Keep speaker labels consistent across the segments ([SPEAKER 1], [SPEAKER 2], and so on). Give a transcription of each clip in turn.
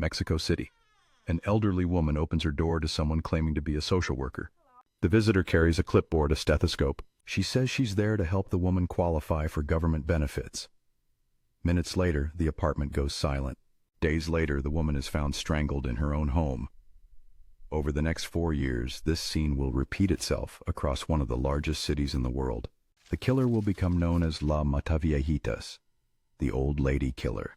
[SPEAKER 1] Mexico City. An elderly woman opens her door to someone claiming to be a social worker. The visitor carries a clipboard, a stethoscope. She says she's there to help the woman qualify for government benefits. Minutes later, the apartment goes silent. Days later, the woman is found strangled in her own home. Over the next 4 years, this scene will repeat itself across one of the largest cities in the world. The killer will become known as La Mataviejitas, the old lady killer.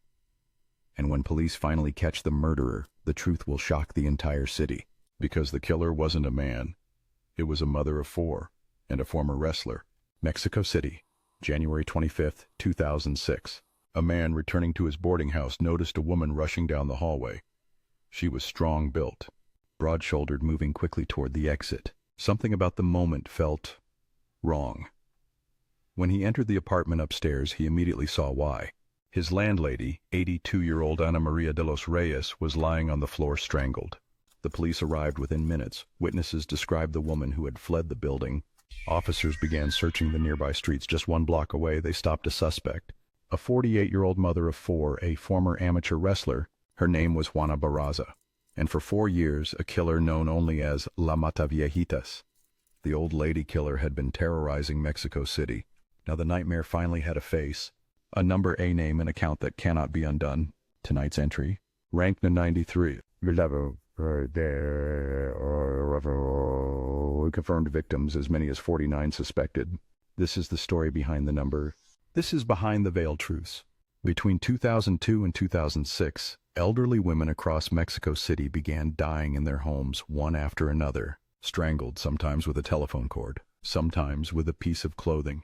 [SPEAKER 1] And when police finally catch the murderer, the truth will shock the entire city. Because the killer wasn't a man. It was a mother of 4 and a former wrestler. Mexico City, January 25, 2006. A man returning to his boarding house noticed a woman rushing down the hallway. She was strong-built, broad-shouldered, moving quickly toward the exit. Something about the moment felt wrong. When he entered the apartment upstairs, he immediately saw why. His landlady, 82-year-old Ana Maria de los Reyes, was lying on the floor strangled. The police arrived within minutes. Witnesses described the woman who had fled the building. Officers began searching the nearby streets. Just 1 block away, they stopped a suspect. A 48-year-old mother of 4, a former amateur wrestler. Her name was Juana Barraza. And for 4 years, a killer known only as La Mataviejitas. The old lady killer had been terrorizing Mexico City. Now the nightmare finally had a face. A number, a name, an account that cannot be undone. Tonight's entry, ranked 93. Confirmed victims, as many as 49 suspected. This is the story behind the number. This is behind the veiled truths. Between 2002 and 2006, elderly women across Mexico City began dying in their homes one after another, strangled, sometimes with a telephone cord, sometimes with a piece of clothing,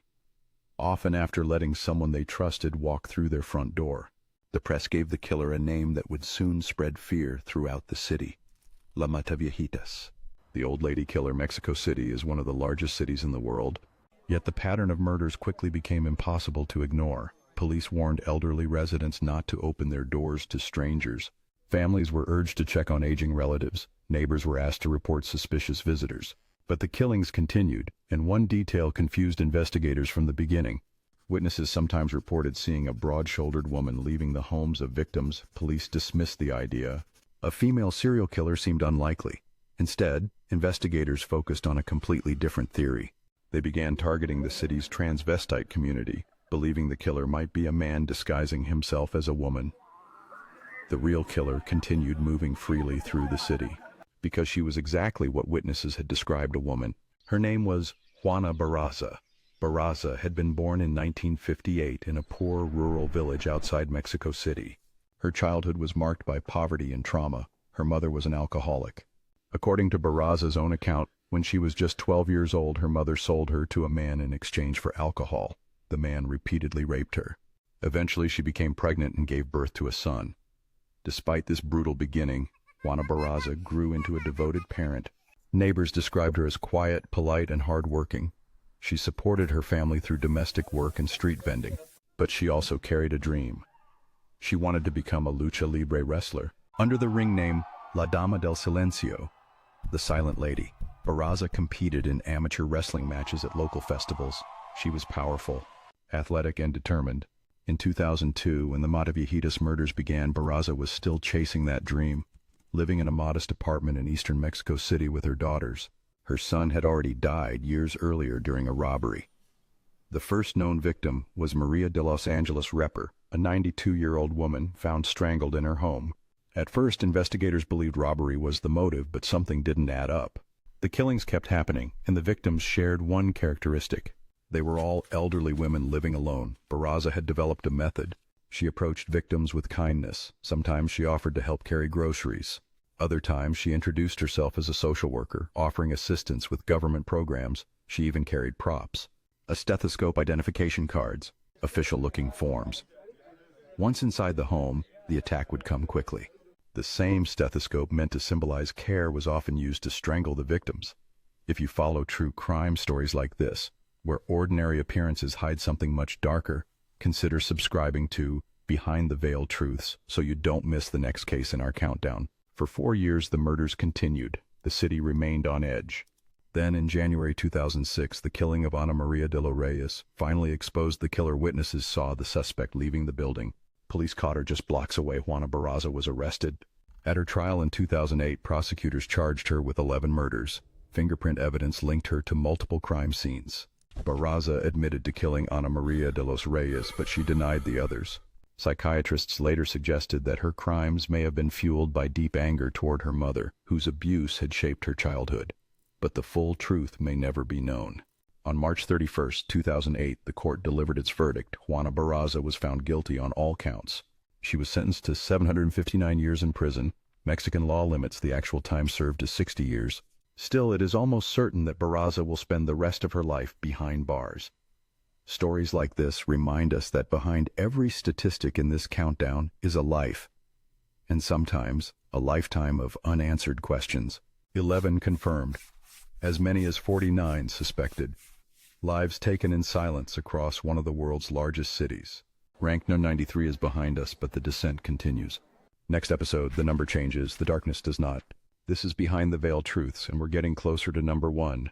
[SPEAKER 1] often after letting someone they trusted walk through their front door. The press gave the killer a name that would soon spread fear throughout the city. La Mataviejitas. The old lady killer. Mexico City is one of the largest cities in the world. Yet the pattern of murders quickly became impossible to ignore. Police warned elderly residents not to open their doors to strangers. Families were urged to check on aging relatives. Neighbors were asked to report suspicious visitors. But the killings continued, and one detail confused investigators from the beginning. Witnesses sometimes reported seeing a broad-shouldered woman leaving the homes of victims. Police dismissed the idea. A female serial killer seemed unlikely. Instead, investigators focused on a completely different theory. They began targeting the city's transvestite community, believing the killer might be a man disguising himself as a woman. The real killer continued moving freely through the city, because she was exactly what witnesses had described a woman. Her name was Juana Barraza. Barraza had been born in 1958 in a poor rural village outside Mexico City. Her childhood was marked by poverty and trauma. Her mother was an alcoholic. According to Barraza's own account, when she was just 12 years old, her mother sold her to a man in exchange for alcohol. The man repeatedly raped her. Eventually, she became pregnant and gave birth to a son. Despite this brutal beginning, Juana Barraza grew into a devoted parent. Neighbors described her as quiet, polite, and hardworking. She supported her family through domestic work and street vending. But she also carried a dream. She wanted to become a lucha libre wrestler. Under the ring name La Dama del Silencio, the Silent Lady, Barraza competed in amateur wrestling matches at local festivals. She was powerful, athletic, and determined. In 2002, when the Mataviejitas murders began, Barraza was still chasing that dream, living in a modest apartment in eastern Mexico City with her daughters. Her son had already died years earlier during a robbery. The first known victim was Maria de Los Angeles Repper, a 92-year-old woman found strangled in her home. At first, investigators believed robbery was the motive, but something didn't add up. The killings kept happening, and the victims shared one characteristic. They were all elderly women living alone. Barraza had developed a method. She approached victims with kindness. Sometimes she offered to help carry groceries. Other times she introduced herself as a social worker, offering assistance with government programs. She even carried props. A stethoscope, identification cards, official-looking forms. Once inside the home, the attack would come quickly. The same stethoscope meant to symbolize care was often used to strangle the victims. If you follow true crime stories like this, where ordinary appearances hide something much darker, consider subscribing to Behind the Veiled Truths so you don't miss the next case in our countdown. For 4 years, the murders continued. The city remained on edge. Then, in January 2006, the killing of Ana Maria de los Reyes finally exposed the killer. Witnesses saw the suspect leaving the building. Police caught her just blocks away. Juana Barraza was arrested. At her trial in 2008, prosecutors charged her with 11 murders. Fingerprint evidence linked her to multiple crime scenes. Barraza admitted to killing Ana Maria de los Reyes, but she denied the others. Psychiatrists later suggested that her crimes may have been fueled by deep anger toward her mother, whose abuse had shaped her childhood. But the full truth may never be known. On March 31, 2008, the court delivered its verdict. Juana Barraza was found guilty on all counts. She was sentenced to 759 years in prison. Mexican law limits the actual time served to 60 years. Still, it is almost certain that Barraza will spend the rest of her life behind bars. Stories like this remind us that behind every statistic in this countdown is a life, and sometimes a lifetime of unanswered questions. 11 confirmed. As many as 49 suspected. Lives taken in silence across one of the world's largest cities. Rank No. 93 is behind us, but the descent continues. Next episode, the number changes, the darkness does not. This is Behind the Veil Truths, and we're getting closer to number 1.